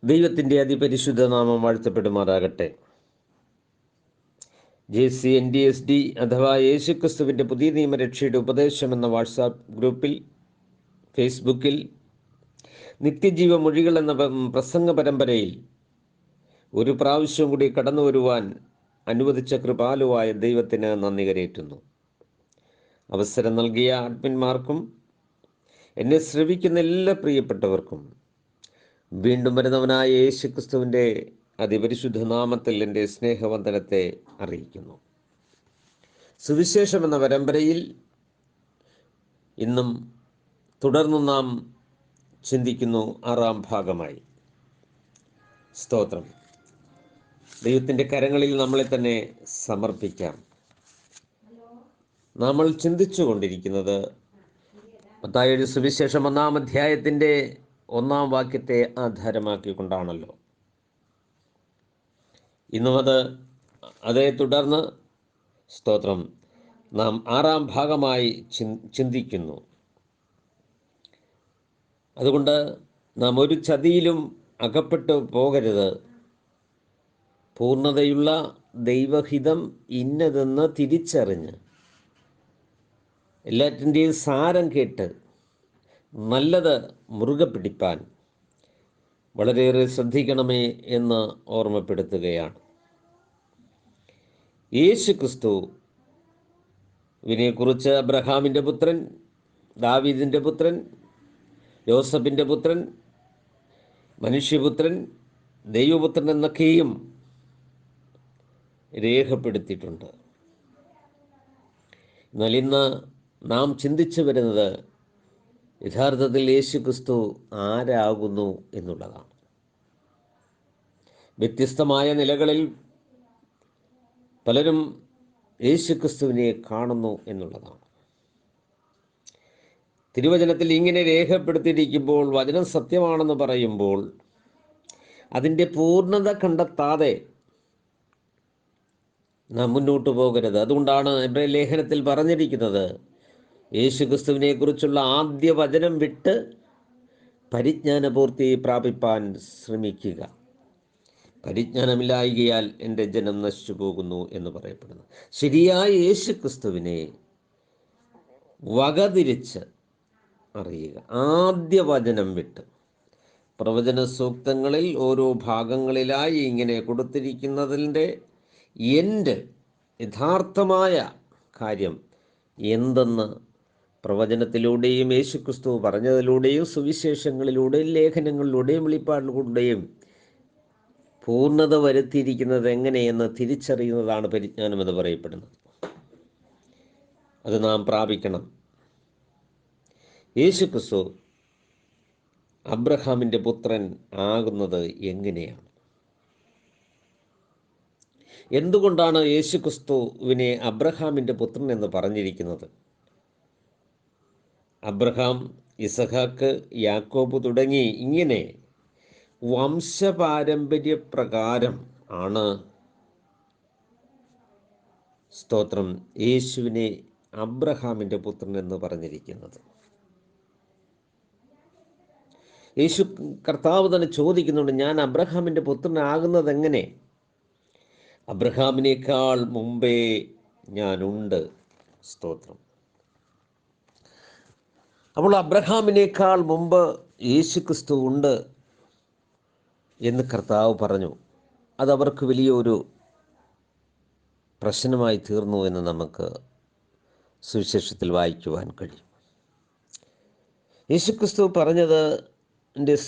ദൈവത്തിൻ്റെ അതിപരിശുദ്ധ നാമം വാഴ്ത്തപ്പെടുമാറാകട്ടെ. JCNDSD അഥവാ യേശുക്രിസ്തുവിൻ്റെ പുതിയ നിയമരക്ഷയുടെ ഉപദേശം എന്ന വാട്സാപ്പ് ഗ്രൂപ്പിൽ, ഫേസ്ബുക്കിൽ നിത്യജീവ മൊഴികൾ എന്ന പ്രസംഗ പരമ്പരയിൽ ഒരു പ്രാവശ്യം കൂടി കടന്നു വരുവാൻ അനുവദിച്ച കൃപാലുവായ ദൈവത്തിന് നന്ദി കരേറ്റുന്നു. അവസരം നൽകിയ അഡ്മിന്മാർക്കും എന്നെ ശ്രവിക്കുന്ന എല്ലാ പ്രിയപ്പെട്ടവർക്കും വീണ്ടും വരുന്നവനായ യേശുക്രിസ്തുവിൻ്റെ അതിപരിശുദ്ധ നാമത്തിൽ എൻ്റെ സ്നേഹവന്ദനത്തെ അറിയിക്കുന്നു. സുവിശേഷം എന്ന പരമ്പരയിൽ ഇന്നും തുടർന്ന് നാം ചിന്തിക്കുന്നു 6-ാം ഭാഗമായി. സ്തോത്രം. ദൈവത്തിൻ്റെ കരങ്ങളിൽ നമ്മളെ തന്നെ സമർപ്പിക്കാം. നമ്മൾ ചിന്തിച്ചു കൊണ്ടിരിക്കുന്നത് മത്തായിയുടെ സുവിശേഷം 1-ാം അധ്യായത്തിൻ്റെ 1-ാം വാക്യത്തെ ആധാരമാക്കിക്കൊണ്ടാണല്ലോ. ഇന്നും അതേ തുടർന്ന് സ്തോത്രം നാം 6-ാം ഭാഗമായി ചിന്തിക്കുന്നു. അതുകൊണ്ട് നാം ഒരു ചതിയിലും അകപ്പെട്ടു പോകരുത്. പൂർണ്ണതയുള്ള ദൈവഹിതം ഇന്നതെന്ന് തിരിച്ചറിഞ്ഞ് എല്ലാറ്റിൻ്റെയും സാരം കേട്ട് നല്ലത് മുറുകെ പിടിപ്പാൻ വളരെയേറെ ശ്രദ്ധിക്കണമേ എന്ന് ഓർമ്മപ്പെടുത്തുകയാണ്. യേശുക്രിസ്തുവിനെക്കുറിച്ച് അബ്രഹാമിൻ്റെ പുത്രൻ, ദാവീദിൻ്റെ പുത്രൻ, യോസഫിൻ്റെ പുത്രൻ, മനുഷ്യപുത്രൻ, ദൈവപുത്രൻ എന്നൊക്കെയും രേഖപ്പെടുത്തിയിട്ടുണ്ട്. എന്നാൽ ഇന്ന് നാം ചിന്തിച്ചു വരുന്നത് യഥാർത്ഥത്തിൽ യേശുക്രിസ്തു ആരാകുന്നു എന്നുള്ളതാണ്. വ്യത്യസ്തമായ നിലകളിൽ പലരും യേശുക്രിസ്തുവിനെ കാണുന്നു എന്നുള്ളതാണ്. തിരുവചനത്തിൽ ഇങ്ങനെ രേഖപ്പെടുത്തിയിരിക്കുമ്പോൾ, വചനം സത്യമാണെന്ന് പറയുമ്പോൾ അതിൻ്റെ പൂർണ്ണത കണ്ടെത്താതെ നാം മുന്നോട്ട് പോകരുത്. അതുകൊണ്ടാണ് എബ്രായ ലേഖനത്തിൽ പറഞ്ഞിരിക്കുന്നത്, യേശുക്രിസ്തുവിനെ കുറിച്ചുള്ള ആദ്യ വചനം വിട്ട് പരിജ്ഞാനപൂർത്തി പ്രാപിപ്പാൻ ശ്രമിക്കുക. പരിജ്ഞാനമില്ലായ്കയാൽ എൻ്റെ ജനം നശിച്ചു പോകുന്നു എന്ന് പറയപ്പെടുന്നു. ശരിയായ യേശുക്രിസ്തുവിനെ വകതിരിച്ച് അറിയുക. ആദ്യ വചനം വിട്ട് പ്രവചന സൂക്തങ്ങളിൽ ഓരോ ഭാഗങ്ങളിലായി ഇങ്ങനെ കൊടുത്തിരിക്കുന്നതിൻ്റെ എൻ്റെ യഥാർത്ഥമായ കാര്യം എന്തെന്ന് പ്രവചനത്തിലൂടെയും യേശുക്രിസ്തു പറഞ്ഞതിലൂടെയും സുവിശേഷങ്ങളിലൂടെയും ലേഖനങ്ങളിലൂടെയും വെളിപ്പാടിലൂടെയും പൂർണ്ണത വരുത്തിയിരിക്കുന്നത് എങ്ങനെയെന്ന് തിരിച്ചറിയുന്നതാണ് പരിജ്ഞാനമെന്ന് പറയപ്പെടുന്നത്. അത് നാം പ്രാപിക്കണം. യേശുക്രിസ്തു അബ്രഹാമിൻ്റെ പുത്രൻ ആകുന്നത് എങ്ങനെയാണ്? എന്തുകൊണ്ടാണ് യേശുക്രിസ്തുവിനെ അബ്രഹാമിൻ്റെ പുത്രൻ എന്ന് പറഞ്ഞിരിക്കുന്നത്? അബ്രഹാം, ഇസഹാക്ക്, യാക്കോബ് തുടങ്ങി ഇങ്ങനെ വംശപാരമ്പര്യപ്രകാരം ആണ് സ്തോത്രം യേശുവിനെ അബ്രഹാമിൻ്റെ പുത്രൻ എന്ന് പറഞ്ഞിരിക്കുന്നത്. യേശു കർത്താവ് തന്നെ ചോദിക്കുന്നുണ്ട്, ഞാൻ അബ്രഹാമിൻ്റെ പുത്രനാകുന്നത് എങ്ങനെ? അബ്രഹാമിനേക്കാൾ മുമ്പേ ഞാനുണ്ട്. സ്തോത്രം. അപ്പോൾ അബ്രഹാമിനേക്കാൾ മുമ്പ് യേശുക്രിസ്തു ഉണ്ട് എന്ന് കർത്താവ് പറഞ്ഞു. അതവർക്ക് വലിയൊരു പ്രശ്നമായി തീർന്നു എന്ന് നമുക്ക് സുവിശേഷത്തിൽ വായിക്കുവാൻ കഴിയും. യേശുക്രിസ്തു പറഞ്ഞത്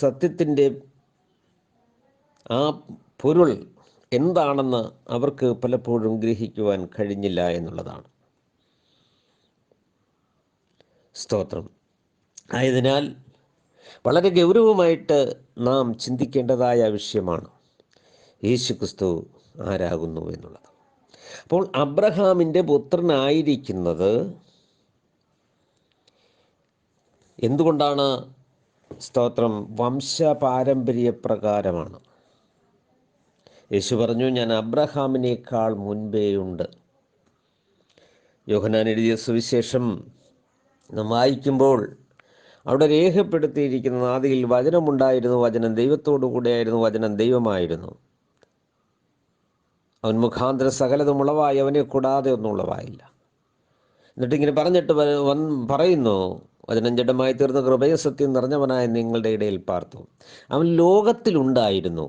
സത്യത്തിൻ്റെ ആ പൊരുൾ എന്താണെന്ന് അവർക്ക് പലപ്പോഴും ഗ്രഹിക്കുവാൻ കഴിഞ്ഞില്ല എന്നുള്ളതാണ്. സ്തോത്രം. ആയതിനാൽ വളരെ ഗൗരവമായിട്ട് നാം ചിന്തിക്കേണ്ടതായ വിഷയമാണ് യേശുക്രിസ്തു ആരാകുന്നു എന്നുള്ളത്. അപ്പോൾ അബ്രഹാമിൻ്റെ പുത്രനായിരിക്കുന്നത് എന്തുകൊണ്ടാണ്? സ്തോത്രം. വംശപാരമ്പര്യപ്രകാരമാണ്. യേശു പറഞ്ഞു, ഞാൻ അബ്രഹാമിനേക്കാൾ മുൻപേയുണ്ട്. യോഹന്നാൻ എഴുതിയ സുവിശേഷം നാം വായിക്കുമ്പോൾ അവിടെ രേഖപ്പെടുത്തിയിരിക്കുന്നത് ആദിയിൽ വചനമുണ്ടായിരുന്നു, വചനം ദൈവത്തോടു കൂടെയായിരുന്നു, വചനം ദൈവമായിരുന്നു. അവൻ മുഖാന്തരം സകലതും ഉളവായി, അവനെ കൂടാതെ ഒന്നും ഉളവായില്ല. എന്നിട്ടിങ്ങനെ പറഞ്ഞിട്ട് പറയുന്നു, വചനം ജഡമായി തീർന്ന കൃപയും സത്യം നിറഞ്ഞവനായ നിങ്ങളുടെ ഇടയിൽ പാർത്തു. അവൻ ലോകത്തിലുണ്ടായിരുന്നു,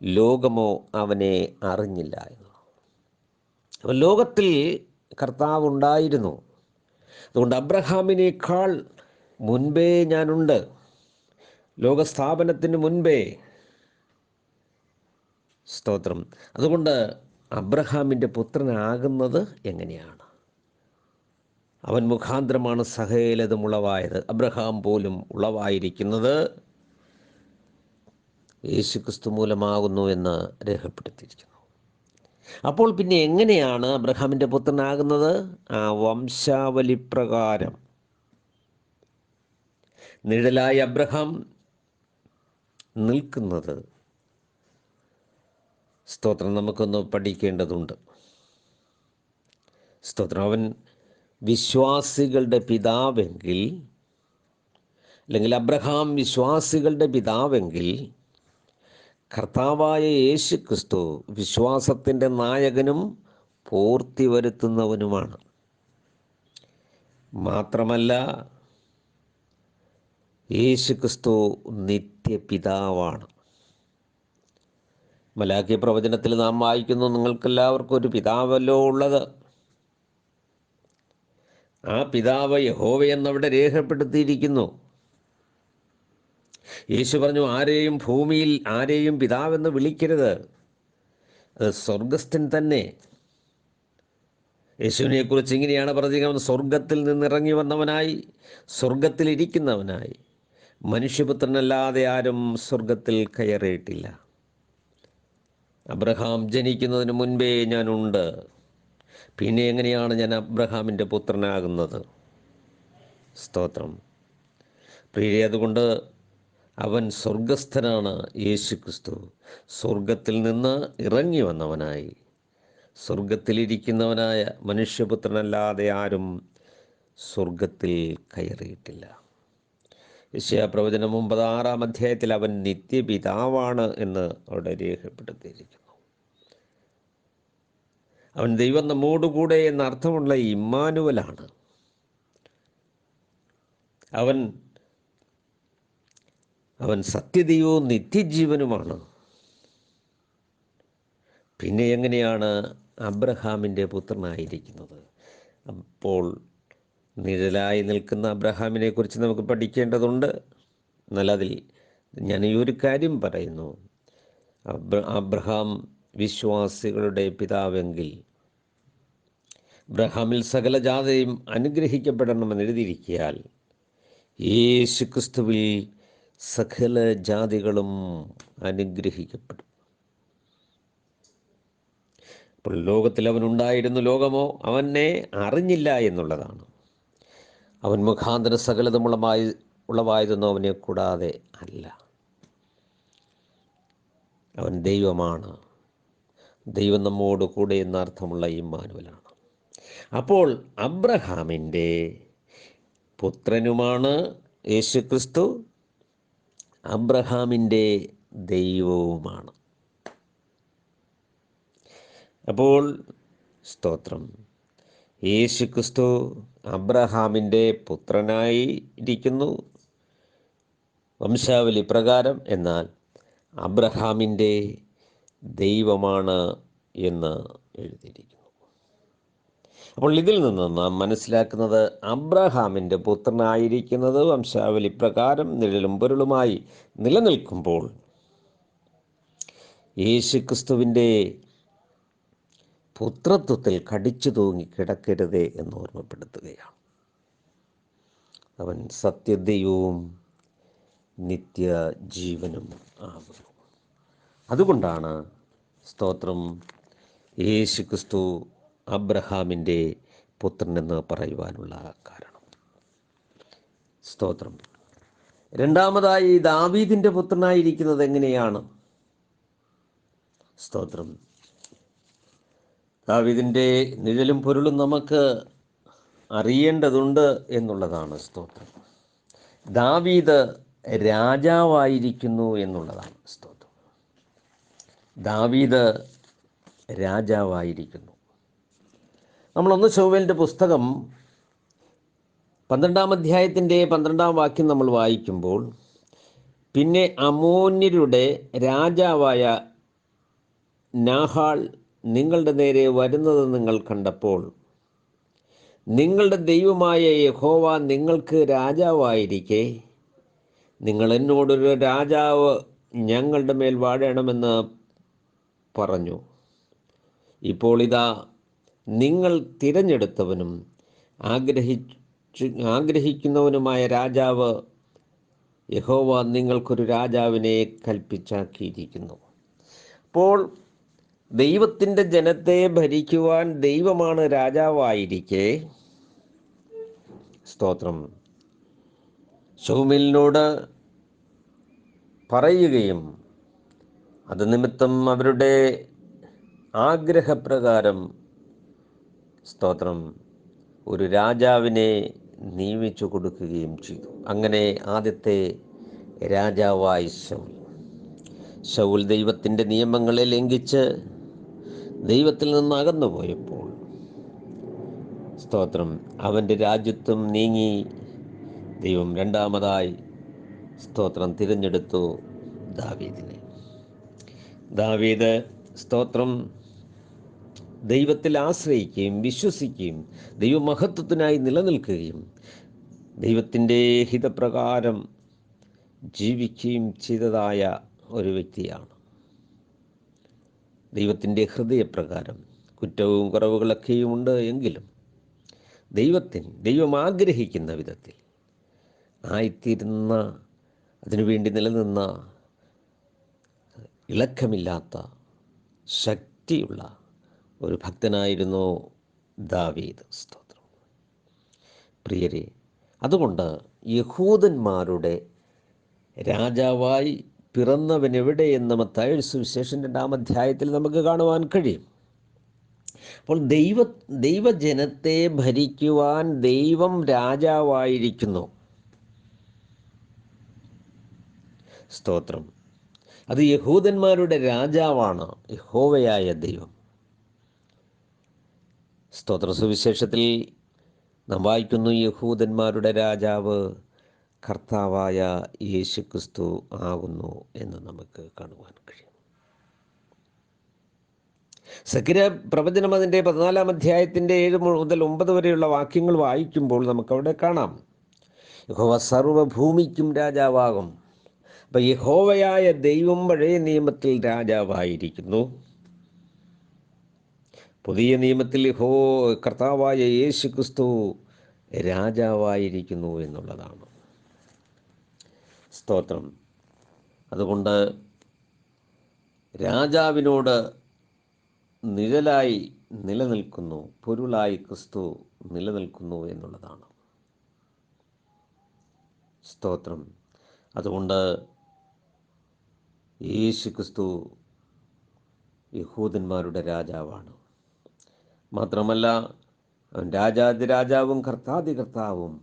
ലോകമോ അവനെ അറിഞ്ഞില്ല എന്ന്. അവൻ ലോകത്തിൽ കർത്താവ് ഉണ്ടായിരുന്നു. അതുകൊണ്ട് അബ്രഹാമിനേക്കാൾ മുൻപേ ഞാനുണ്ട്, ലോകസ്ഥാപനത്തിന് മുൻപേ. സ്തോത്രം. അതുകൊണ്ട് അബ്രഹാമിൻ്റെ പുത്രനാകുന്നത് എങ്ങനെയാണ്? അവൻ മുഖാന്തരമാണ് സകലതും ഉളവായത്. അബ്രഹാം പോലും ഉളവായിരിക്കുന്നത് യേശുക്രിസ്തു മൂലമാകുന്നു എന്ന് രേഖപ്പെടുത്തിയിരിക്കുന്നു. അപ്പോൾ പിന്നെ എങ്ങനെയാണ് അബ്രഹാമിൻ്റെ പുത്രനാകുന്നത്? ആ വംശാവലി പ്രകാരം. നിഴലായി അബ്രഹാം നിൽക്കുന്നത്, സ്തോത്രം, നമുക്കൊന്ന് പഠിക്കേണ്ടതുണ്ട്. സ്തോത്രം. അവൻ വിശ്വാസികളുടെ പിതാവെങ്കിൽ, അല്ലെങ്കിൽ അബ്രഹാം വിശ്വാസികളുടെ പിതാവെങ്കിൽ, കർത്താവായ യേശു ക്രിസ്തു വിശ്വാസത്തിൻ്റെ നായകനും പൂർത്തി വരുത്തുന്നവനുമാണ്. മാത്രമല്ല, യേശു ക്രിസ്തു നിത്യപിതാവാണ്. മലാക്കി പ്രവചനത്തിൽ നാം വായിക്കുന്നു, നിങ്ങൾക്കെല്ലാവർക്കും ഒരു പിതാവല്ലോ ഉള്ളത്. ആ പിതാവ് യഹോവയെന്നവിടെ രേഖപ്പെടുത്തിയിരിക്കുന്നു. യേശു പറഞ്ഞു, ആരെയും ഭൂമിയിൽ ആരെയും പിതാവെന്ന് വിളിക്കരുത്, അത് സ്വർഗസ്ഥൻ തന്നെ. യേശുവിനെക്കുറിച്ച് ഇങ്ങനെയാണ് പറഞ്ഞിരിക്കുന്നത്, സ്വർഗത്തിൽ നിന്നിറങ്ങി വന്നവനായി, സ്വർഗത്തിലിരിക്കുന്നവനായി, മനുഷ്യപുത്രനല്ലാതെ ആരും സ്വർഗത്തിൽ കയറിയിട്ടില്ല. അബ്രഹാം ജനിക്കുന്നതിന് മുൻപേ ഞാനുണ്ട്. പിന്നെ എങ്ങനെയാണ് ഞാൻ അബ്രഹാമിൻ്റെ പുത്രനാകുന്നത്? സ്തോത്രം. പ്രിയരെ, അതുകൊണ്ട് അവൻ സ്വർഗസ്ഥനാണ്. യേശു ക്രിസ്തു സ്വർഗത്തിൽ നിന്ന് ഇറങ്ങി വന്നവനായി, സ്വർഗത്തിലിരിക്കുന്നവനായ മനുഷ്യപുത്രനല്ലാതെ ആരും സ്വർഗത്തിൽ കയറിയിട്ടില്ല. യെശയ്യാ പ്രവചനം 9:6 അധ്യായത്തിൽ അവൻ നിത്യപിതാവാണ് എന്ന് അവിടെ രേഖപ്പെടുത്തിയിരിക്കുന്നു. അവൻ ദൈവം നമ്മോടുകൂടെ എന്നർത്ഥമുള്ള ഇമ്മാനുവലാണ്. അവൻ സത്യദൈവവും നിത്യജീവനുമാണ്. പിന്നെ എങ്ങനെയാണ് അബ്രഹാമിൻ്റെ പുത്രനായിരിക്കുന്നത്? അപ്പോൾ നിഴലായി നിൽക്കുന്ന അബ്രഹാമിനെ കുറിച്ച് നമുക്ക് പഠിക്കേണ്ടതുണ്ട്. എന്നാൽ അതിൽ ഞാൻ ഈ ഒരു കാര്യം പറയുന്നു, അബ്രഹാം വിശ്വാസികളുടെ പിതാവെങ്കിൽ, അബ്രഹാമിൽ സകല ജാതിയും അനുഗ്രഹിക്കപ്പെടണമെന്ന് എഴുതിയിരിക്കയാൽ യേശു ക്രിസ്തുവിൽ സകല ജാതികളും അനുഗ്രഹിക്കപ്പെടും. അപ്പോൾ ലോകത്തിൽ അവനുണ്ടായിരുന്നു, ലോകമോ അവനെ അറിഞ്ഞില്ല എന്നുള്ളതാണ്. അവൻ മുഖാന്തരം സകലതും ഉളവായതൊന്നും അവനെ കൂടാതെ അല്ല. അവൻ ദൈവമാണ്, ദൈവം നമ്മോട് കൂടെ എന്നർത്ഥമുള്ള ഇമ്മാനുവലാണ്. അപ്പോൾ അബ്രഹാമിൻ്റെ പുത്രനുമാണ് യേശുക്രിസ്തു, അബ്രഹാമിൻ്റെ ദൈവവുമാണ്. അപ്പോൾ സ്തോത്രം, യേശുക്രിസ്തു അബ്രഹാമിൻ്റെ പുത്രനായി ഇരിക്കുന്നു വംശാവലി പ്രകാരം, എന്നാൽ അബ്രഹാമിൻ്റെ ദൈവമാണ് എന്ന് എഴുതിയിരിക്കുന്നു. അപ്പോൾ ഇതിൽ നിന്ന് നാം മനസ്സിലാക്കുന്നത്, അബ്രഹാമിൻ്റെ പുത്രനായിരിക്കുന്നത് വംശാവലി പ്രകാരം നിഴലും പൊരുളുമായി നിലനിൽക്കുമ്പോൾ യേശുക്രിസ്തുവിൻ്റെ പുത്രത്വത്തിൽ കടിച്ചു തൂങ്ങി കിടക്കരുതേ എന്ന് ഓർമ്മപ്പെടുത്തുകയാണ്. അവൻ സത്യദൈവവും നിത്യജീവനും ആകുന്നു. അതുകൊണ്ടാണ് സ്തോത്രം യേശുക്രിസ്തു അബ്രഹാമിൻ്റെ പുത്രനെന്ന് പറയുവാനുള്ള കാരണം. സ്തോത്രം. രണ്ടാമതായി ദാവീദിൻ്റെ പുത്രനായിരിക്കുന്നത് എങ്ങനെയാണ്? സ്തോത്രം. ദാവീദിൻ്റെ നിഴലും പൊരുളും നമുക്ക് അറിയേണ്ടതുണ്ട് എന്നുള്ളതാണ്. സ്തോത്രം. ദാവീദ് രാജാവായിരിക്കുന്നു എന്നുള്ളതാണ്. സ്തോത്രം. ദാവീദ് രാജാവായിരിക്കുന്നു. നമ്മളൊന്ന് ശമൂവേലിൻ്റെ പുസ്തകം 12-ാം അധ്യായത്തിൻ്റെ 12-ാം വാക്യം നമ്മൾ വായിക്കുമ്പോൾ, പിന്നെ അമ്മോന്യരുടെ രാജാവായ നാഹാൾ നിങ്ങളുടെ നേരെ വരുന്നത് നിങ്ങൾ കണ്ടപ്പോൾ നിങ്ങളുടെ ദൈവമായ യഹോവ നിങ്ങൾക്ക് രാജാവായിരിക്കെ നിങ്ങൾ എന്നോടൊരു രാജാവ് ഞങ്ങളുടെ മേൽ വാഴണമെന്ന് പറഞ്ഞു. ഇപ്പോൾ ഇതാ, നിങ്ങൾ തിരഞ്ഞെടുത്തവനും ആഗ്രഹിക്കുന്നവനുമായ രാജാവ് യഹോവ നിങ്ങൾക്കൊരു രാജാവിനെ കൽപ്പിച്ചാക്കിയിരിക്കുന്നു. അപ്പോൾ ദൈവത്തിൻ്റെ ജനത്തെ ഭരിക്കുവാൻ ദൈവമാണ് രാജാവായിരിക്കെ, സ്തോത്രം, ശമൂവേലിനോട് പറയുകയും അത് നിമിത്തം അവരുടെ ആഗ്രഹപ്രകാരം, സ്തോത്രം, ഒരു രാജാവിനെ നിയമിച്ചു കൊടുക്കുകയും ചെയ്തു. അങ്ങനെ ആദ്യത്തെ രാജാവായി ശൗൽ ദൈവത്തിൻ്റെ നിയമങ്ങളെ ലംഘിച്ച് ദൈവത്തിൽ നിന്ന് അകന്നു പോയപ്പോൾ, സ്തോത്രം, അവൻ്റെ രാജ്യത്വം നീങ്ങി ദൈവം രണ്ടാമതായി, സ്തോത്രം, തിരഞ്ഞെടുത്തു ദാവീദിനെ. ദാവീദ്, സ്തോത്രം, ദൈവത്തിൽ ആശ്രയിക്കുകയും വിശ്വസിക്കുകയും ദൈവമഹത്വത്തിനായി നിലനിൽക്കുകയും ദൈവത്തിൻ്റെ ഹിതപ്രകാരം ജീവിക്കുകയും ചെയ്തതായ ഒരു വ്യക്തിയാണ്. ദൈവത്തിൻ്റെ ഹൃദയപ്രകാരം കുറ്റവും കുറവുകളൊക്കെയും ഉണ്ട് എങ്കിലും ദൈവം ആഗ്രഹിക്കുന്ന വിധത്തിൽ ആയിത്തീരുന്ന, അതിനുവേണ്ടി നിലനിന്ന, ഇളക്കമില്ലാത്ത ശക്തിയുള്ള ഒരു ഭക്തനായിരുന്നു ദാവീദ്. സ്തോത്രം. പ്രിയരെ, അതുകൊണ്ട് യഹൂദന്മാരുടെ രാജാവായി പിറന്നവൻ എവിടെയെന്ന് മത്തായിയുടെ സുവിശേഷം 2-ാം അധ്യായത്തിൽ നമുക്ക് കാണുവാൻ കഴിയും. അപ്പോൾ ദൈവജനത്തെ ഭരിക്കുവാൻ ദൈവം രാജാവായിരിക്കുന്നു. സ്തോത്രം. അത് യഹൂദന്മാരുടെ രാജാവാണ് യഹോവയായ ദൈവം. സ്തോത്ര. സുവിശേഷത്തിൽ നാം വായിക്കുന്നു, യഹൂദന്മാരുടെ രാജാവ് കർത്താവായ യേശുക്രിസ്തു ആകുന്നു എന്ന് നമുക്ക് കാണുവാൻ കഴിയും. സഖറിയ പ്രവചനം അതിൻ്റെ 14-ാം അധ്യായത്തിൻ്റെ 7 മുതൽ 9 വരെയുള്ള വാക്യങ്ങൾ വായിക്കുമ്പോൾ നമുക്കവിടെ കാണാം, യഹോവ സർവ്വഭൂമിക്കും രാജാവാകും. അപ്പം യഹോവയായ ദൈവം പഴയ നിയമത്തിൽ രാജാവായിരിക്കുന്നു. പുതിയ നിയമത്തിൽ കർത്താവായ യേശുക്രിസ്തു രാജാവായിരിക്കുന്നു എന്നുള്ളതാണ്. സ്തോത്രം. അതുകൊണ്ട് രാജാവിനോട് നിഴലായി നിലനിൽക്കുന്നു, പൊരുളായി ക്രിസ്തു നിലനിൽക്കുന്നു എന്നുള്ളതാണ്. സ്തോത്രം. അതുകൊണ്ട് യേശുക്രിസ്തു യഹൂദന്മാരുടെ രാജാവാണ്. മാത്രമല്ല, അവൻ രാജാതിരാജാവും കർത്താതികർത്താവും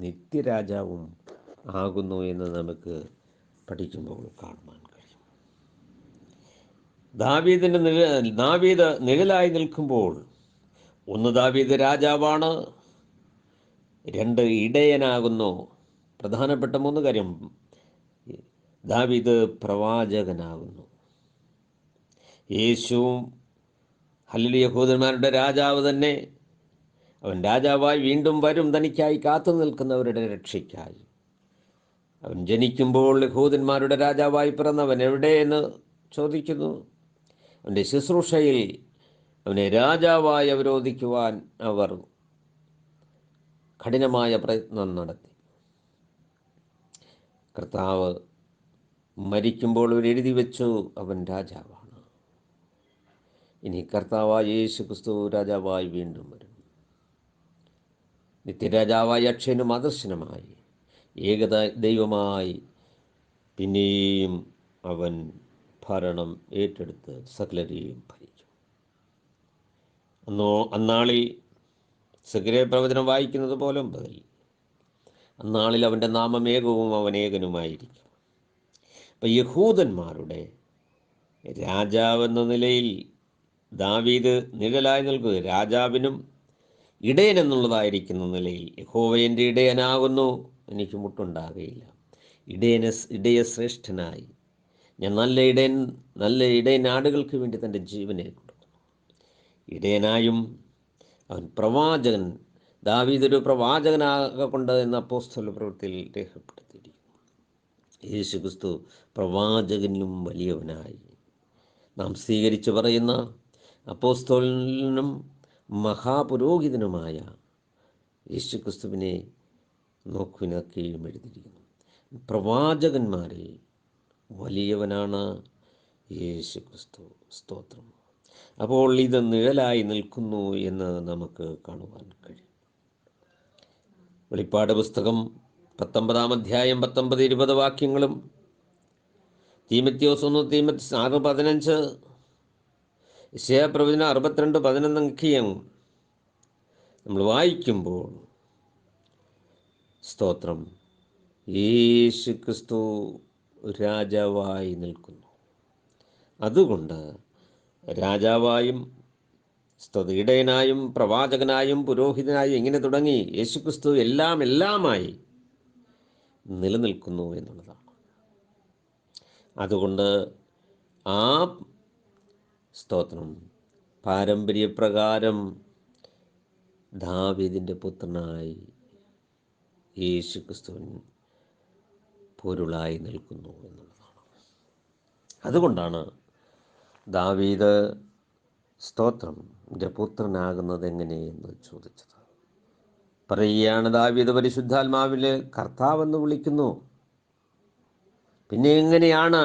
നിത്യരാജാവും ആകുന്നു എന്ന് നമുക്ക് പഠിക്കുമ്പോൾ കാണുവാൻ കഴിയും. ദാവീദ് നിഴലായി നിൽക്കുമ്പോൾ, ഒന്ന്, ദാവീദ് രാജാവാണ്, 2, ഇടയനാകുന്നു. പ്രധാനപ്പെട്ട 3 കാര്യം. ദാവീദ് പ്രവാചകനാകുന്നു. യേശുവും യഹൂദന്മാരുടെ രാജാവ് തന്നെ. അവൻ രാജാവായി വീണ്ടും വരും, തനിക്കായി കാത്തു നിൽക്കുന്നവരുടെ രക്ഷയ്ക്കായി. അവൻ ജനിക്കുമ്പോൾ യഹൂദന്മാരുടെ രാജാവായി പിറന്നവൻ എവിടെയെന്ന് ചോദിക്കുന്നു. അവൻ്റെ ശുശ്രൂഷയിൽ അവനെ രാജാവായി അവരോധിക്കുവാൻ അവർ കഠിനമായ പ്രയത്നം നടത്തി. കർത്താവ് മരിക്കുമ്പോൾ അവർ എഴുതി വെച്ചു, അവൻ രാജാവാണ്. ഇനി കർത്താവായ യേശുക്രിസ്തു രാജാവായി വീണ്ടും വരും. നിത്യരാജാവായി അക്ഷയനും അദർശനമായി ഏകത ദൈവമായി പിന്നെയും അവൻ ഭരണം ഏറ്റെടുത്ത് സകലരെയും ഭരിക്കും. അന്നാളിൽ സഖറിയ പ്രവചനം വായിക്കുന്നത് പോലെ 9-ൽ അന്നാളിൽ അവൻ്റെ നാമം ഏകവും അവൻ ഏകനുമായിരിക്കും. അപ്പം യഹൂദന്മാരുടെ രാജാവെന്ന നിലയിൽ ദാവീദ് നിഴലായി നിൽക്കുക, രാജാവിനും ഇടയൻ എന്നുള്ളതായിരിക്കുന്ന നിലയിൽ യഹോവ എൻ്റെ ഇടയനാകുന്നു, എനിക്ക് മുട്ടുണ്ടാകുകയില്ല. ഇടയശ്രേഷ്ഠനായി ഞാൻ നല്ല ഇടയൻ ആടുകൾക്ക് വേണ്ടി തൻ്റെ ജീവനെ കൊടുക്കുന്നു. ഇടയനായും അവൻ പ്രവാചകൻ, ദാവീദൊരു പ്രവാചകനാകൊണ്ട് എന്ന അപ്പോസ്തല പ്രവൃത്തിയിൽ രേഖപ്പെടുത്തിയിരിക്കുന്നു. യേശുക്രിസ്തു പ്രവാചകനിലും വലിയവനായി നാം സ്വീകരിച്ചു പറയുന്ന അപ്പോസ്തലനും മഹാപുരോഹിതനുമായ യേശുക്രിസ്തുവിനെ നോക്കുവിനൊക്കെയും എഴുതിയിരിക്കുന്നു. പ്രവാചകന്മാരിൽ വലിയവനാണ് യേശുക്രിസ്തു. സ്തോത്രം. അപ്പോൾ ഇത് നിഴലായി നിൽക്കുന്നു എന്ന് നമുക്ക് കാണുവാൻ കഴിയും. വെളിപ്പാട് പുസ്തകം 19-ാം അധ്യായം 19-20 വാക്യങ്ങളും തീമോഥെയോസ് 1 6:15 യെശയ്യാപ്രവചനം 62:11 നമ്മൾ വായിക്കുമ്പോൾ സ്തോത്രം, യേശുക്രിസ്തു രാജാവായി നിൽക്കുന്നു. അതുകൊണ്ട് രാജാവായും ഇടയനായും പ്രവാചകനായും പുരോഹിതനായും ഇങ്ങനെ തുടങ്ങി യേശുക്രിസ്തു എല്ലാമായി നിലനിൽക്കുന്നു എന്നുള്ളതാണ്. അതുകൊണ്ട് ആ സ്തോത്രം പാരമ്പര്യപ്രകാരം ദാവീദിൻ്റെ പുത്രനായി യേശുക്രിസ്തുവിൻ പൊരുളായി നിൽക്കുന്നു എന്നുള്ളതാണ്. അതുകൊണ്ടാണ് ദാവീദ് സ്തോത്രം എൻ്റെ പുത്രനാകുന്നത് എങ്ങനെയെന്ന് ചോദിച്ചത്. പറയുകയാണ്, ദാവീദ് പരിശുദ്ധാത്മാവിൽ കർത്താവെന്ന് വിളിക്കുന്നു. പിന്നെ എങ്ങനെയാണ്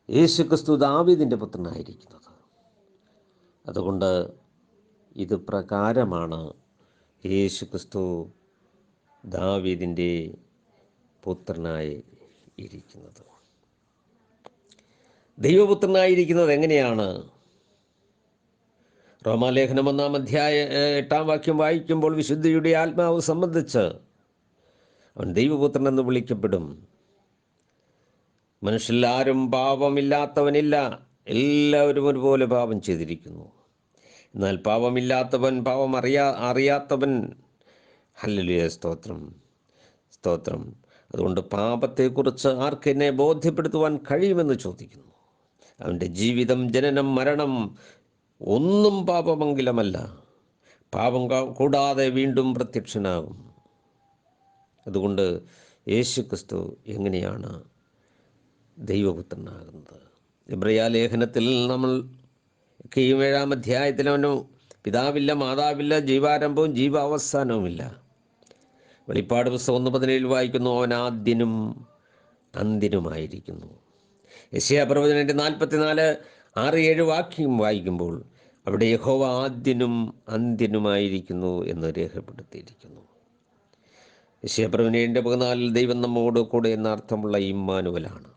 യേശുക്രിസ്തു ദാവീദിൻ്റെ പുത്രനായിരിക്കുന്നത്? അതുകൊണ്ട് ഇത് പ്രകാരമാണ് യേശുക്രിസ്തു ദാവീദിൻ്റെ പുത്രനായി ഇരിക്കുന്നത്. ദൈവപുത്രനായിരിക്കുന്നത് എങ്ങനെയാണ്? റോമാലേഖനം 1-ാം അധ്യായം 8-ാം വാക്യം വായിക്കുമ്പോൾ വിശുദ്ധിയുടെ ആത്മാവ് സംബന്ധിച്ച് അവൻ ദൈവപുത്രൻ എന്ന് വിളിക്കപ്പെടും. മനുഷ്യരിൽ ആരും പാപമില്ലാത്തവനില്ല, എല്ലാവരും ഒരുപോലെ പാപം ചെയ്തിരിക്കുന്നു. എന്നാൽ പാപമില്ലാത്തവൻ, അറിയാത്തവൻ, ഹല്ലേലൂയ, സ്തോത്രം. അതുകൊണ്ട് പാപത്തെക്കുറിച്ച് ആർക്കെന്നെ ബോധ്യപ്പെടുത്തുവാൻ കഴിയുമെന്ന് ചോദിക്കുന്നു. അവൻ്റെ ജീവിതം, ജനനം, മരണം ഒന്നും പാപമംഗലമല്ല. പാപം കൂടാതെ വീണ്ടും പ്രത്യക്ഷനാകും. അതുകൊണ്ട് യേശുക്രിസ്തു എങ്ങനെയാണ് ദൈവപുത്രനാകുന്നത്? എബ്രായ ലേഖനത്തിൽ നമ്മൾ 7-ാം അധ്യായത്തിൽ അവന് പിതാവില്ല, മാതാവില്ല, ജീവാരംഭവും ജീവാവസാനവുമില്ല. വെളിപ്പാട് പുസ്തകം 1:17 വായിക്കുന്നു, അവൻ ആദ്യനും അന്ത്യനുമായിരിക്കുന്നു. യെശയ്യാപ്രവചനം 44:6-7 വാക്യം വായിക്കുമ്പോൾ അവിടെ യഹോവ ആദ്യനും അന്ത്യനുമായിരിക്കുന്നു എന്ന് രേഖപ്പെടുത്തിയിരിക്കുന്നു. യെശയ്യാപ്രവചനം 14 ദൈവം നമ്മോട് കൂടെ എന്ന അർത്ഥമുള്ള ഇമ്മാനുവലാണ്.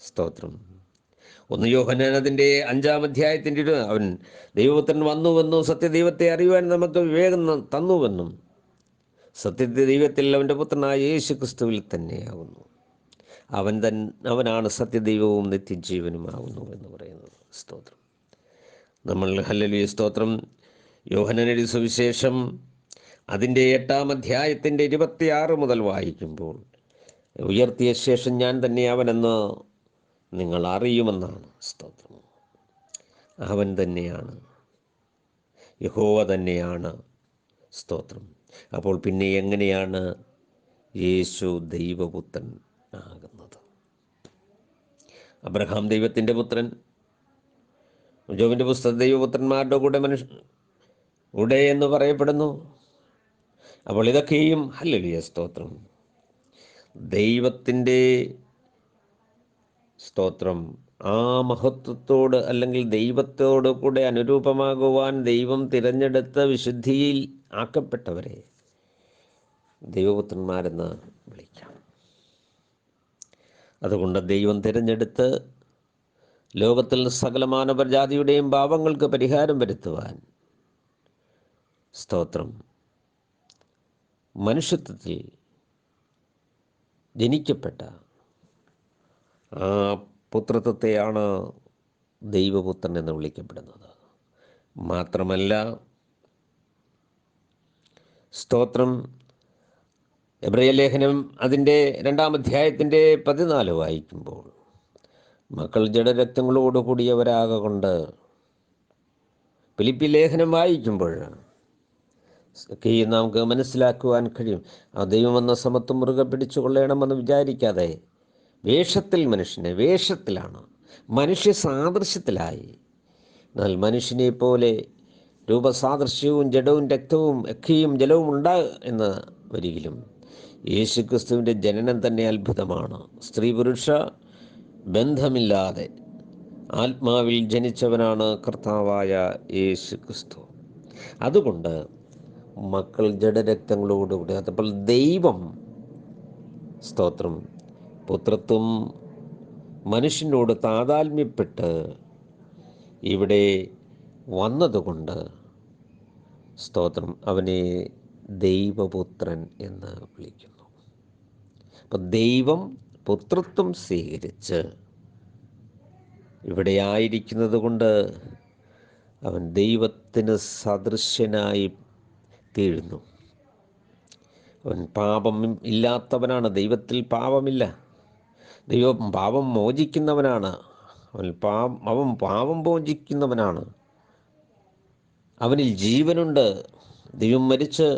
സ്തോത്രം. 1 യോഹന്നാൻ അതിൻ്റെ 5-ാം അധ്യായത്തിൻ്റെ അവൻ ദൈവപുത്രൻ വന്നുവെന്നും സത്യദൈവത്തെ അറിയുവാൻ നമുക്ക് വിവേകം തന്നുവെന്നും സത്യദൈവത്തിൽ അവൻ്റെ പുത്രനായ യേശു ക്രിസ്തുവിൽ തന്നെയാകുന്നു. അവനാണ് സത്യദൈവവും നിത്യജീവനുമാകുന്നു എന്ന് പറയുന്നത്. സ്തോത്രം. നമ്മൾ ഹല്ലേലൂയ, സ്തോത്രം, യോഹന്നാന്റെ സുവിശേഷം അതിൻ്റെ 8-ാം അധ്യായത്തിൻ്റെ 26 മുതൽ വായിക്കുമ്പോൾ ഉയർത്തിയ ശേഷം ഞാൻ തന്നെ അവനെന്ന് നിങ്ങൾ അറിയുമെന്നാണ്. സ്തോത്രം. അവൻ തന്നെയാണ്, യഹോവ തന്നെയാണ്. സ്തോത്രം. അപ്പോൾ പിന്നെ എങ്ങനെയാണ് യേശു ദൈവപുത്രൻ ആകുന്നത്? അബ്രഹാം ദൈവത്തിൻ്റെ പുത്രൻ, ജോബിൻ്റെ പുസ്തകം ദൈവപുത്രന്മാരുടെ കൂടെ എന്ന് പറയപ്പെടുന്നു. അപ്പോൾ ഇതൊക്കെയും ഹല്ലേലൂയ, സ്തോത്രം, ദൈവത്തിൻ്റെ സ്തോത്രം ആ മഹത്വത്തോട് അല്ലെങ്കിൽ ദൈവത്തോട് കൂടെ അനുരൂപമാകുവാൻ ദൈവം തിരഞ്ഞെടുത്ത വിശുദ്ധിയിൽ ആക്കപ്പെട്ടവരെ ദൈവപുത്രന്മാരെന്ന് വിളിക്കാം. അതുകൊണ്ട് ദൈവം തിരഞ്ഞെടുത്ത് ലോകത്തിൽ സകല മാനവജാതിയുടെയും പാപങ്ങൾക്ക് പരിഹാരം വരുത്തുവാൻ, സ്തോത്രം, മനുഷ്യത്വത്തിൽ ജനിക്കപ്പെട്ട ആ പുത്രത്വത്തെയാണ് ദൈവപുത്രൻ എന്ന് വിളിക്കപ്പെടുന്നത്. മാത്രമല്ല, സ്തോത്രം, എബ്രായ ലേഖനം അതിൻ്റെ 2-ാം അധ്യായത്തിൻ്റെ 14 വായിക്കുമ്പോൾ, മക്കൾ ജഡരക്തങ്ങളോടുകൂടിയവരാകൊണ്ട്, ഫിലിപ്പി ലേഖനം വായിക്കുമ്പോൾ ഒക്കെ നമുക്ക് മനസ്സിലാക്കുവാൻ കഴിയും. ആ ദൈവം എന്ന സമത്വം മുറുകെ പിടിച്ചു കൊള്ളണമെന്ന് വിചാരിക്കാതെ വേഷത്തിലാണ്, മനുഷ്യ സാദൃശ്യത്തിലായി. എന്നാൽ മനുഷ്യനെ പോലെ രൂപസാദൃശ്യവും ജഡവും രക്തവും ഒക്കെയും ജലവും എന്ന് വരികിലും യേശുക്രിസ്തുവിൻ്റെ ജനനം തന്നെ അത്ഭുതമാണ്. സ്ത്രീ പുരുഷ ബന്ധമില്ലാതെ ആത്മാവിൽ ജനിച്ചവനാണ് കർത്താവായ യേശുക്രിസ്തു. അതുകൊണ്ട് മക്കൾ ജഡരക്തങ്ങളോടുകൂടി, അതപ്പോൾ ദൈവം, സ്തോത്രം, പുത്രത്വം മനുഷ്യനോട് താതാത്മ്യപ്പെട്ട് ഇവിടെ വന്നതുകൊണ്ട്, സ്തോത്രം, അവനെ ദൈവപുത്രൻ എന്ന് വിളിക്കുന്നു. അപ്പം ദൈവം പുത്രത്വം സ്വീകരിച്ച് ഇവിടെ ആയിരിക്കുന്നത് കൊണ്ട് അവൻ ദൈവത്തിന് സദൃശ്യനായി തീരുന്നു. അവൻ പാപം ഇല്ലാത്തവനാണ്. ദൈവത്തിൽ പാപമില്ല. ദൈവം പാപം മോചിക്കുന്നവനാണ്. അവൻ പാപം മോചിക്കുന്നവനാണ്. അവനിൽ ജീവനുണ്ട്. ദൈവം മരിച്ച്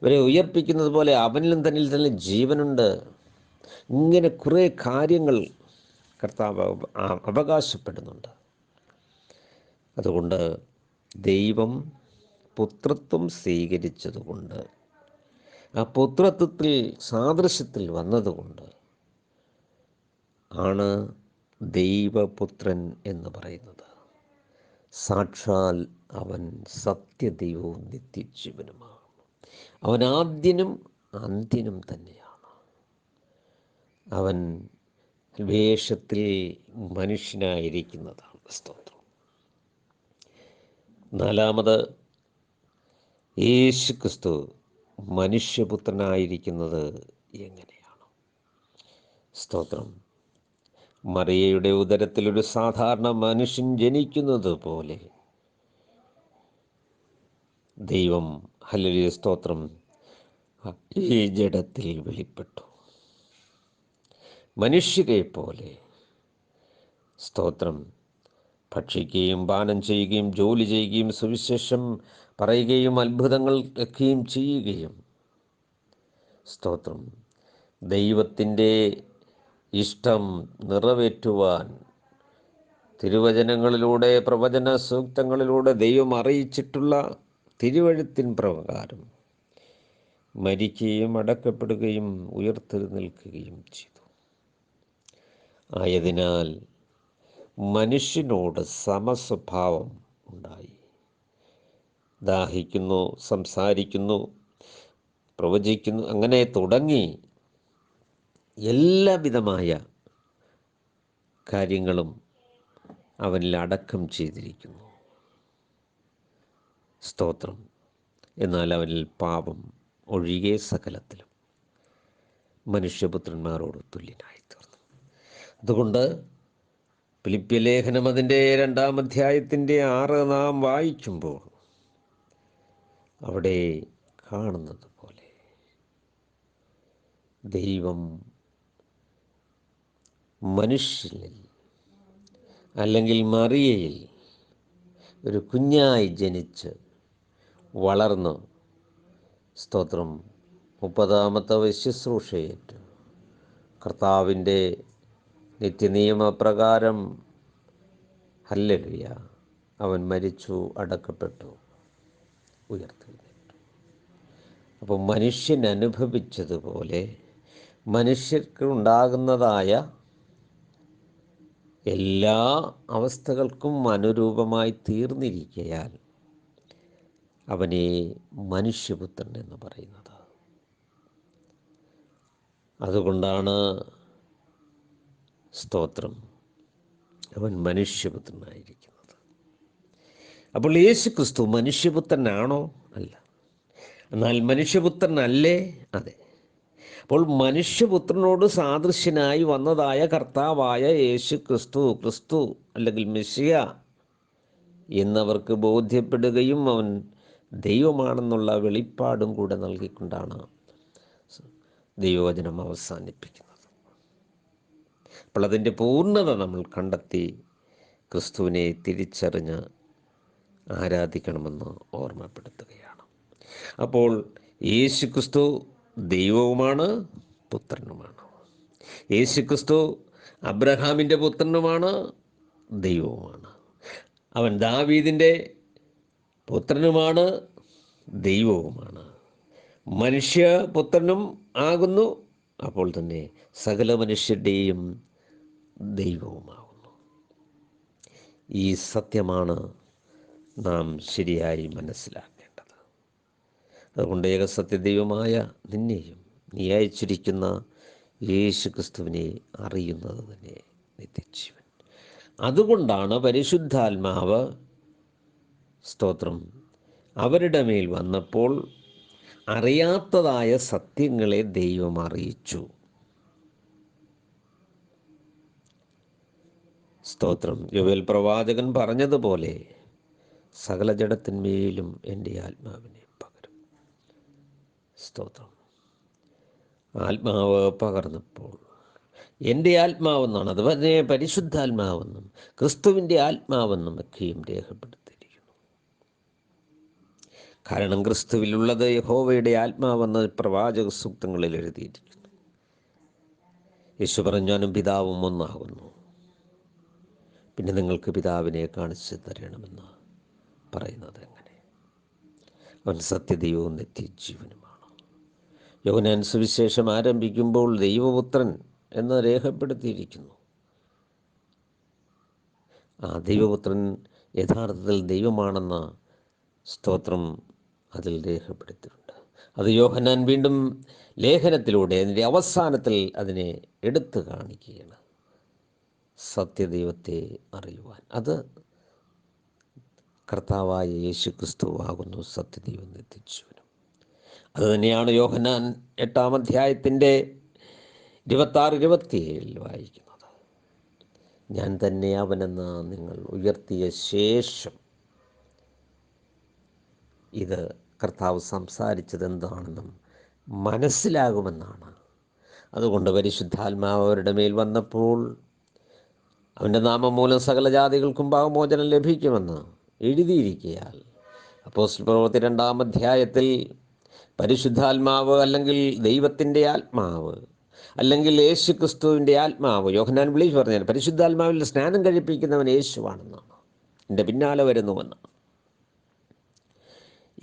ഇവരെ ഉയർപ്പിക്കുന്നത് പോലെ അവനിലും തന്നിൽ തന്നെ ജീവനുണ്ട്. ഇങ്ങനെ കുറേ കാര്യങ്ങൾ കർത്താവ് അവകാശപ്പെടുന്നുണ്ട്. അതുകൊണ്ട് ദൈവം പുത്രത്വം സ്വീകരിച്ചതുകൊണ്ട്, ആ പുത്രത്വത്തിൽ സാദൃശ്യത്തിൽ വന്നതുകൊണ്ട് ആണ് ദൈവപുത്രൻ എന്ന് പറയുന്നത്. സാക്ഷാൽ അവൻ സത്യദൈവവും നിത്യജീവനുമാണ്. അവൻ ആദ്യനും അന്ത്യനും തന്നെയാണ്. അവൻ വേഷത്തിൽ മനുഷ്യനായിരിക്കുന്നതാണ്. സ്തോത്രം. 4-മത്, യേശുക്രിസ്തു മനുഷ്യപുത്രനായിരിക്കുന്നത് എങ്ങനെയാണ്? സ്തോത്രം. മറിയയുടെ ഉദരത്തിൽ ഒരു സാധാരണ മനുഷ്യൻ ജനിക്കുന്നത് പോലെ ദൈവം, ഹല്ലേലൂയ, സ്തോത്രം, ഈ ജഡത്തിൽ വെളിപ്പെട്ടു. മനുഷ്യരെ പോലെ, സ്തോത്രം, ഭക്ഷിക്കുകയും പാനം ചെയ്യുകയും ജോലി ചെയ്യുകയും സുവിശേഷം പറയുകയും അത്ഭുതങ്ങൾ ഒക്കെയും ചെയ്യുകയും, സ്തോത്രം, ദൈവത്തിൻ്റെ ഇഷ്ടം നിറവേറ്റുവാൻ തിരുവചനങ്ങളിലൂടെ, പ്രവചന സൂക്തങ്ങളിലൂടെ ദൈവം അറിയിച്ചിട്ടുള്ള തിരുവഴുത്തിൻ പ്രകാരം മരിക്കുകയും അടക്കപ്പെടുകയും ഉയർത്തെഴുന്നേൽക്കുകയും ചെയ്തു. ആയതിനാൽ മനുഷ്യനോട് സമസ്വഭാവം ഉണ്ടായി. ദാഹിക്കുന്നു, സംസാരിക്കുന്നു, പ്രവചിക്കുന്നു, അങ്ങനെ തുടങ്ങി എല്ലാവിധമായ കാര്യങ്ങളും അവനിൽ അടക്കം ചെയ്തിരിക്കുന്നു. സ്തോത്രം. എന്നാൽ അവനിൽ പാപം ഒഴികെ സകലത്തിലും മനുഷ്യപുത്രന്മാരോട് തുല്യനായി തീർന്നു. അതുകൊണ്ട് ഫിലിപ്പി ലേഖനം അതിൻ്റെ 2-ാം അധ്യായത്തിൻ്റെ 6 നാം വായിക്കുമ്പോൾ അവിടെ കാണുന്നത് പോലെ ദൈവം മനുഷ്യനിൽ, അല്ലെങ്കിൽ മറിയയിൽ ഒരു കുഞ്ഞായി ജനിച്ച് വളർന്നു, സ്തോത്രം, 30-ാമത്തെ ശുശ്രൂഷയേറ്റു. കർത്താവിൻ്റെ നിത്യനിയമപ്രകാരം, ഹല്ലേലൂയ, അവൻ മരിച്ചു, അടക്കപ്പെട്ടു, ഉയർത്തെഴുന്നേറ്റു. അപ്പോൾ മനുഷ്യൻ അനുഭവിച്ചതുപോലെ മനുഷ്യർക്ക് ഉണ്ടാകുന്നതായ എല്ലാ അവസ്ഥകൾക്കും അനുരൂപമായി തീർന്നിരിക്കയാൽ അവനെ മനുഷ്യപുത്രൻ എന്ന് പറയുന്നത്. അതുകൊണ്ടാണ്, സ്തോത്രം, അവൻ മനുഷ്യപുത്രനായിരിക്കുന്നത്. അപ്പോൾ യേശുക്രിസ്തു മനുഷ്യപുത്രനാണോ? അല്ല. എന്നാൽ മനുഷ്യപുത്രനല്ലേ? അതെ. അപ്പോൾ മനുഷ്യപുത്രനോട് സാദൃശ്യനായി വന്നതായ കർത്താവായ യേശു ക്രിസ്തു അല്ലെങ്കിൽ മെസ്സിയ എന്നവർക്ക് ബോധ്യപ്പെടുകയും അവൻ ദൈവമാണെന്നുള്ള വെളിപ്പാടും കൂടെ നൽകിക്കൊണ്ടാണ് ദൈവവചനം അവസാനിപ്പിക്കുന്നത്. അപ്പോൾ അതിൻ്റെ പൂർണ്ണത നമ്മൾ കണ്ടെത്തി ക്രിസ്തുവിനെ തിരിച്ചറിഞ്ഞ് ആരാധിക്കണമെന്ന് ഓർമ്മപ്പെടുത്തുകയാണ്. അപ്പോൾ യേശു ക്രിസ്തു ദൈവവുമാണ്, പുത്രനുമാണ്. യേശു ക്രിസ്തു അബ്രഹാമിൻ്റെ പുത്രനുമാണ്, ദൈവവുമാണ്. അവൻ ദാവീദിൻ്റെ പുത്രനുമാണ്, ദൈവവുമാണ്. മനുഷ്യപുത്രനും ആകുന്നു, അപ്പോൾ തന്നെ സകല മനുഷ്യരുടെയും ദൈവവുമാകുന്നു. ഈ സത്യമാണ് നാം ശരിയായി മനസ്സിലാക്കേണ്ടത്. അതുകൊണ്ട് ഏകസത്യദൈവമായ നിന്നെയും നീ അയച്ചിരിക്കുന്ന യേശു ക്രിസ്തുവിനെ അറിയുന്നത് തന്നെ നിത്യജീവൻ. അതുകൊണ്ടാണ് പരിശുദ്ധാത്മാവ് സ്തോത്രം അവരുടെ മേൽ വന്നപ്പോൾ അറിയാത്തതായ സത്യങ്ങളെ ദൈവം അറിയിച്ചു. സ്തോത്രം. യോവേൽ പ്രവാചകൻ പറഞ്ഞതുപോലെ സകല ജഡത്തിന്മേലും എൻ്റെ ആത്മാവിനെ പകരും. സ്തോത്രം. ആത്മാവ് പകർന്നപ്പോൾ എൻ്റെ ആത്മാവെന്നാണ്, അത് പറഞ്ഞ പരിശുദ്ധാത്മാവെന്നും ക്രിസ്തുവിൻ്റെ ആത്മാവെന്നും ഒക്കെയും രേഖപ്പെടുത്തിയിരിക്കുന്നു. കാരണം ക്രിസ്തുവിലുള്ളത് യഹോവയുടെ ആത്മാവെന്ന് പ്രവാചക സൂക്തങ്ങളിൽ എഴുതിയിരിക്കുന്നു. യേശു പറഞ്ഞു, ഞാനും പിതാവും ഒന്നാകുന്നു, പിന്നെ നിങ്ങൾക്ക് പിതാവിനെ കാണിച്ചു തരണമെന്ന് പറയുന്നത് എങ്ങനെ? അവൻ സത്യദൈവവും നിത്യജീവനുമാണ്. യോഹന്നാൻ സുവിശേഷം ആരംഭിക്കുമ്പോൾ ദൈവപുത്രൻ എന്ന് രേഖപ്പെടുത്തിയിരിക്കുന്നു. ആ ദൈവപുത്രൻ യഥാർത്ഥത്തിൽ ദൈവമാണെന്ന സ്തോത്രം അതിൽ രേഖപ്പെടുത്തിയിട്ടുണ്ട്. അത് യോഹന്നാൻ വീണ്ടും ലേഖനത്തിലൂടെ അതിൻ്റെ അവസാനത്തിൽ അതിനെ എടുത്തു കാണിക്കുകയാണ്. സത്യദൈവത്തെ അറിയുവാൻ അത് കർത്താവായ യേശു ക്രിസ്തു ആകുന്നു സത്യദൈവം നിത്യജീവനും. അതുതന്നെയാണ് യോഹന്നാൻ 8-ാം അധ്യായത്തിൻ്റെ 26-27 വായിക്കുന്നത്. ഞാൻ തന്നെ അവനെന്ന് നിങ്ങൾ ഉയർത്തിയ ശേഷം. ഇത് കർത്താവ് സംസാരിച്ചത് എന്താണെന്നും മനസ്സിലാകുമെന്നാണ്. അതുകൊണ്ട് പരിശുദ്ധാത്മാവ് അവരുടെ മേൽ വന്നപ്പോൾ അവൻ്റെ നാമം മൂലം സകല ജാതികൾക്കും പാപമോചനം ലഭിക്കുമെന്ന് എഴുതിയിരിക്കയാൽ അപ്പോസ്തല പ്രവൃത്തി 2-ാം അധ്യായത്തിൽ പരിശുദ്ധാത്മാവ് അല്ലെങ്കിൽ ദൈവത്തിൻ്റെ ആത്മാവ് അല്ലെങ്കിൽ യേശു ക്രിസ്തുവിൻ്റെ ആത്മാവ്, യോഹന്നാൻ വിളിച്ചു പറഞ്ഞാൽ പരിശുദ്ധാത്മാവിൽ സ്നാനം കഴിപ്പിക്കുന്നവൻ യേശുവാണെന്നാണ്, എൻ്റെ പിന്നാലെ വരുന്നുവെന്ന്.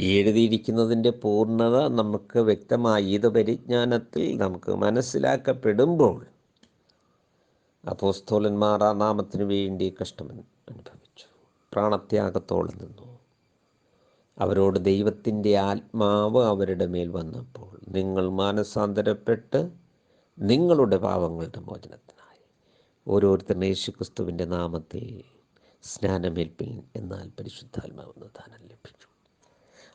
ഈ എഴുതിയിരിക്കുന്നതിൻ്റെ പൂർണ്ണത നമുക്ക് വ്യക്തമായി ഇത് പരിജ്ഞാനത്തിൽ നമുക്ക് മനസ്സിലാക്കപ്പെടുമ്പോൾ അപ്പോസ്തലന്മാർ ആ നാമത്തിനു വേണ്ടി കഷ്ടം അനുഭവിച്ചു, പ്രാണത്യാഗത്തോളം നിന്നു. അവരോട് ദൈവത്തിൻ്റെ ആത്മാവ് അവരുടെ മേൽ വന്നപ്പോൾ നിങ്ങൾ മാനസാന്തരപ്പെട്ട് നിങ്ങളുടെ പാപങ്ങളുടെ മോചനത്തിനായി ഓരോരുത്തരും യേശു ക്രിസ്തുവിൻ്റെ നാമത്തിൽ സ്നാനമേൽപ്പിൻ, എന്നാൽ പരിശുദ്ധാത്മാവെന്ന് ദാനം ലഭിക്കും.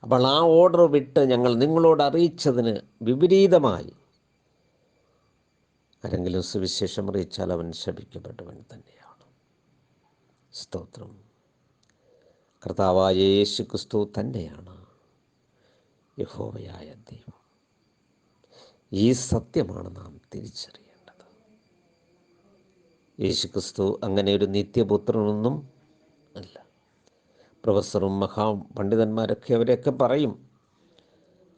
അപ്പോൾ ആ ഓർഡർ വിട്ട് ഞങ്ങൾ നിങ്ങളോട് അറിയിച്ചതിന് വിപരീതമായി ആരെങ്കിലും സുവിശേഷം അറിയിച്ചാൽ അവൻ ശപിക്കപ്പെട്ടവൻ തന്നെയാണ്. സ്തോത്രം. കർത്താവായ യേശു ക്രിസ്തു തന്നെയാണ് യഹോവയായ ദൈവം. ഈ സത്യമാണ് നാം തിരിച്ചറിയേണ്ടത്. യേശു ക്രിസ്തു അങ്ങനെ ഒരു നിത്യപുത്രനൊന്നും അല്ല. പ്രൊഫസറും പണ്ഡിതന്മാരൊക്കെ അവരെയൊക്കെ പറയും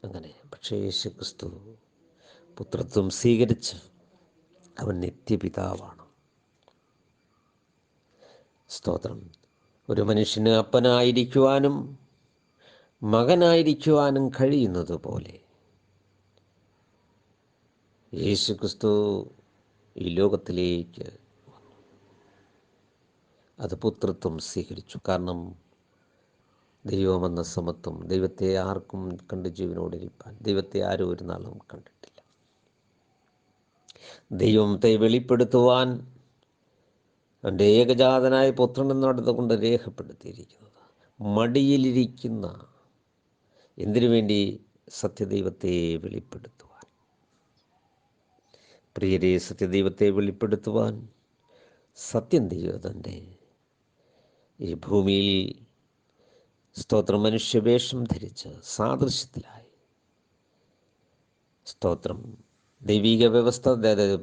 അങ്ങനെ. പക്ഷേ യേശു ക്രിസ്തു പുത്രത്വം സ്വീകരിച്ച് അവൻ നിത്യപിതാവാണ്. സ്തോത്രം. ഒരു മനുഷ്യന് അപ്പനായിരിക്കുവാനും മകനായിരിക്കുവാനും കഴിയുന്നത് പോലെ യേശു ക്രിസ്തു ഈ ലോകത്തിലേക്ക് വന്നു. അത് പുത്രത്വം സ്വീകരിച്ചു. കാരണം ദൈവമെന്ന സമത്വം, ദൈവത്തെ ആർക്കും കണ്ട് ജീവനോടിരിപ്പാൻ ദൈവത്തെ ആരും ഒരു നാളും കണ്ടിട്ടില്ല. ദൈവത്തെ വെളിപ്പെടുത്തുവാൻ അവൻ്റെ ഏകജാതനായ പുത്രൻ എന്നതുകൊണ്ട് രേഖപ്പെടുത്തിയിരിക്കുന്നത് മടിയിലിരിക്കുന്ന എന്തിനു വേണ്ടി? സത്യദൈവത്തെ വെളിപ്പെടുത്തുവാൻ. പ്രിയരെ, സത്യദൈവത്തെ വെളിപ്പെടുത്തുവാൻ സത്യം ദൈവം തന്നെ ഈ ഭൂമിയിൽ സ്തോത്രം മനുഷ്യവേഷം ധരിച്ച് സാദൃശ്യത്തിലായി സ്തോത്രം ദൈവിക വ്യവസ്ഥ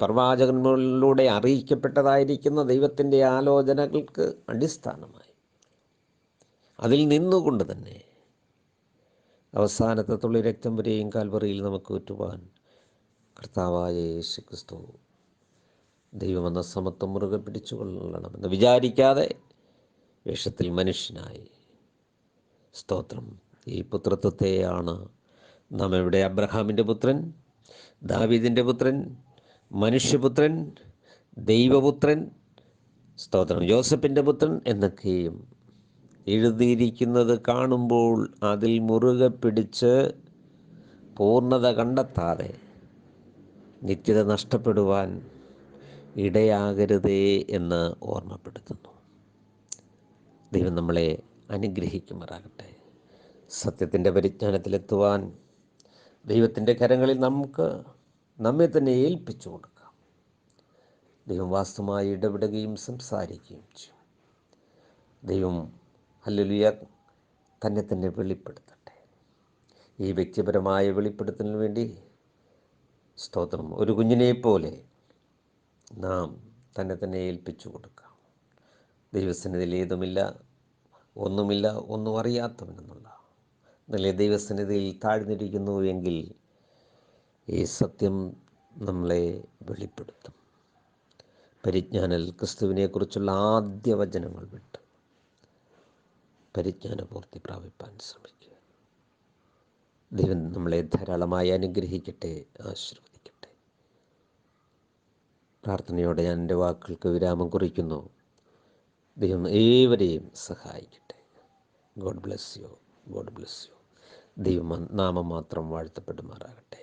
പ്രവാചകന്മാരിലൂടെ അറിയിക്കപ്പെട്ടതായിരിക്കുന്ന ദൈവത്തിൻ്റെ ആലോചനകൾക്ക് അടിസ്ഥാനമായി അതിൽ നിന്നുകൊണ്ട് തന്നെ അവസാനത്തെ തുള്ളി രക്തം വരെയും കാൽവറിയിൽ നമുക്ക് ഊറ്റുവാൻ കർത്താവായ യേശു ക്രിസ്തു ദൈവമെന്ന സമത്വം മുറുകെ പിടിച്ചുകൊള്ളണമെന്ന് വിചാരിക്കാതെ വേഷത്തിൽ മനുഷ്യനായി സ്തോത്രം ഈ പുത്രത്വത്തെയാണ് നാം ഇവിടെ അബ്രഹാമിൻ്റെ പുത്രൻ, ദാവീദിൻ്റെ പുത്രൻ, മനുഷ്യപുത്രൻ, ദൈവപുത്രൻ, സ്തോത്രം യോസഫിൻ്റെ പുത്രൻ എന്നൊക്കെയും എഴുതിയിരിക്കുന്നത് കാണുമ്പോൾ അതിൽ മുറുകെ പിടിച്ച് പൂർണ്ണത കണ്ടെത്താതെ നിത്യത നഷ്ടപ്പെടുവാൻ ഇടയാകരുതേ എന്ന് ഓർമ്മപ്പെടുത്തുന്നു. ദൈവം നമ്മളെ അനുഗ്രഹിക്കുമാറാകട്ടെ. സത്യത്തിൻ്റെ പരിജ്ഞാനത്തിലെത്തുവാൻ ദൈവത്തിൻ്റെ കരങ്ങളിൽ നമ്മെ തന്നെ ഏൽപ്പിച്ചു കൊടുക്കാം. ദൈവം വാസ്തവമായി ഇടപെടുകയും സംസാരിക്കുകയും ചെയ്യും. ദൈവം ഹല്ലേലൂയ തന്നെ വെളിപ്പെടുത്തട്ടെ. ഈ വ്യക്തിപരമായ വെളിപ്പെടുത്തലിന് വേണ്ടി സ്തോത്രം ഒരു കുഞ്ഞിനെപ്പോലെ നാം തന്നെ ഏൽപ്പിച്ചു കൊടുക്കാം. ദൈവസന്നിധിയിൽ ഏതുമില്ല, ഒന്നുമില്ല, ഒന്നും അറിയാത്തവനെന്നുള്ള നല്ല ദൈവസന്നിധിയിൽ താഴ്ന്നിരിക്കുന്നു എങ്കിൽ ഈ സത്യം നമ്മളെ വെളിപ്പെടുത്തും. പരിജ്ഞാനൽ ക്രിസ്തുവിനെക്കുറിച്ചുള്ള ആദ്യ വചനങ്ങൾ വിട്ട് പരിജ്ഞാനപൂർത്തി പ്രാപിപ്പാൻ ശ്രമിക്കുക. ദൈവം നമ്മളെ ധാരാളമായി അനുഗ്രഹിക്കട്ടെ, ആശീർവദിക്കട്ടെ. പ്രാർത്ഥനയോടെ ഞാൻ എൻ്റെ വാക്കുകൾക്ക് വിരാമം കുറിക്കുന്നു. ദൈവം ഏവരെയും സഹായിക്കട്ടെ. God bless you. ദൈവം നാമം മാത്രം വാഴ്ത്തപ്പെടുമാറാകട്ടെ.